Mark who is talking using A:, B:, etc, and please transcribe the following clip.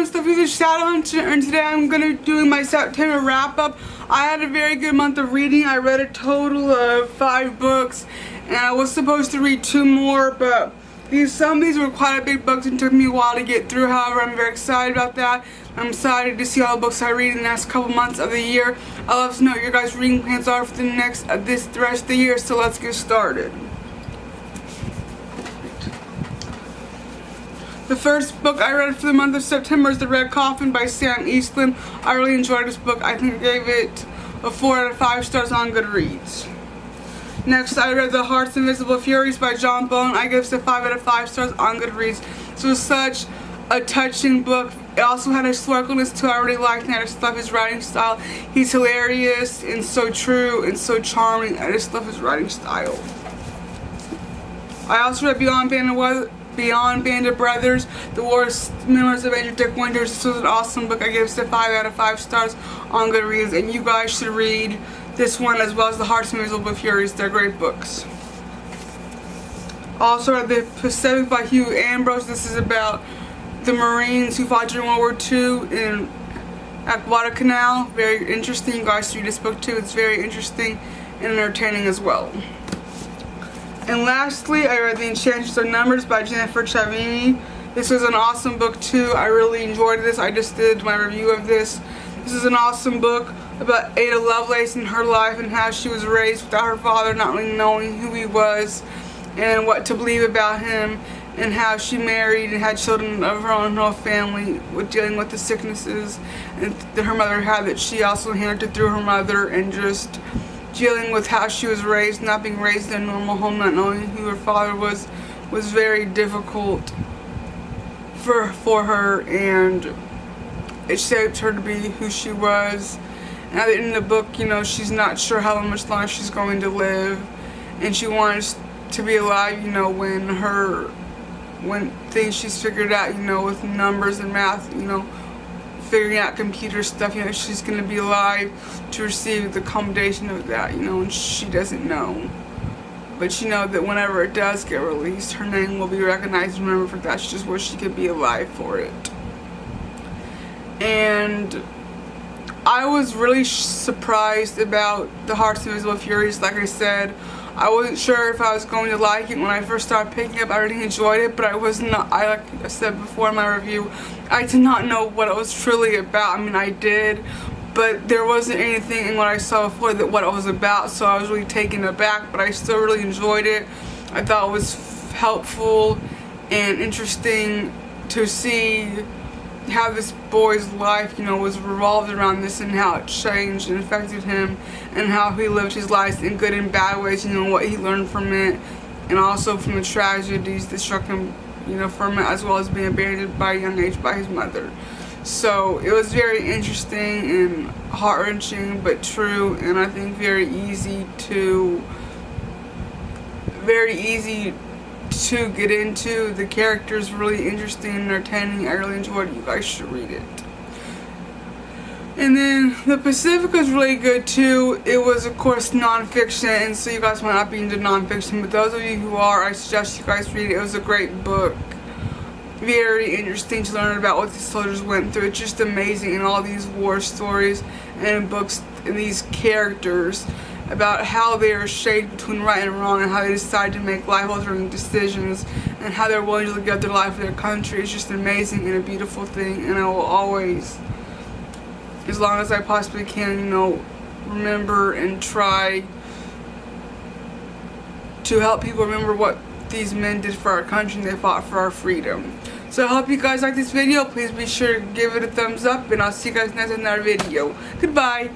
A: everyone, Stuffy the Shadowhunter, and today I'm going to be doing my September wrap-up. I had a very good month of reading. I read a total of 5 books, and I was supposed to read 2 more, but some of these were quite a big books and took me a while to get through. However, I'm very excited about that. I'm excited to see all the books I read in the next couple months of the year. I'd love to know what your guys' reading plans are for the rest of the year, so let's get started. The first book I read for the month of September is The Red Coffin by Sam Eastland. I really enjoyed this book. I think I gave it a 4 out of 5 stars on Goodreads. Next, I read The Heart's Invisible Furies by John Bone. I gave it a 5 out of 5 stars on Goodreads. This was such a touching book. It also had a historicalness to it I really liked, and I just love his writing style. He's hilarious and so true and so charming. I just love his writing style. I also read Beyond Band of Brothers, The War's Memoirs of Major Dick Winters. This was an awesome book. I gave it a 5 out of 5 stars on Goodreads, and you guys should read this one as well as The Heart's Invisible Furies. They're great books. Also read The Pacific by Hugh Ambrose. This is about the Marines who fought during World War II at Guadalcanal. Very interesting. You guys should read this book too. It's very interesting and entertaining as well. And lastly, I read The Enchantress of Numbers by Jennifer Chavini. This was an awesome book too. I really enjoyed this. I just did my review of this. This is an awesome book about Ada Lovelace and her life and how she was raised without her father, not really knowing who he was and what to believe about him, and how she married and had children of her own whole family with dealing with the sicknesses that her mother had, that she also inherited through her mother, and just dealing with how she was raised, not being raised in a normal home, not knowing who her father was very difficult for her, and it shaped her to be who she was. And at the end of the book, you know, she's not sure how much longer she's going to live, and she wants to be alive, you know, when things she's figured out, you know, with numbers and math, you know, figuring out computer stuff, you know, she's going to be alive to receive the commendation of that, you know, and she doesn't know. But she knows that whenever it does get released, her name will be recognized and remembered for that. She just wishes she could be alive for it. And I was really surprised about The Heart's Invisible Furies. Like I said, I wasn't sure if I was going to like it when I first started picking it up. I really enjoyed it, but I was not, like I said before in my review, I did not know what it was truly about. I mean, I did, but there wasn't anything in what I saw before that what it was about, so I was really taken aback, but I still really enjoyed it. I thought it was helpful and interesting to see how this boy's life, you know, was revolved around this, and how it changed and affected him, and how he lived his life in good and bad ways, you know, what he learned from it, and also from the tragedies that struck him, you know, from it, as well as being abandoned by a young age by his mother. So it was very interesting and heart-wrenching, but true, and I think very easy to get into. The characters really interesting and entertaining. I really enjoyed it. You guys should read it. And then The Pacific was really good too. It was, of course, nonfiction, and so you guys might not be into nonfiction, but those of you who are, I suggest you guys read it. It was a great book. Very interesting to learn about what the soldiers went through. It's just amazing in all these war stories and books and these characters, about how they are shaped between right and wrong, and how they decide to make life-altering decisions, and how they're willing to give their life for their country. It's just amazing and a beautiful thing, and I will always, as long as I possibly can, you know, remember and try to help people remember what these men did for our country, and they fought for our freedom. So I hope you guys like this video. Please be sure to give it a thumbs up, and I'll see you guys next in another video. Goodbye.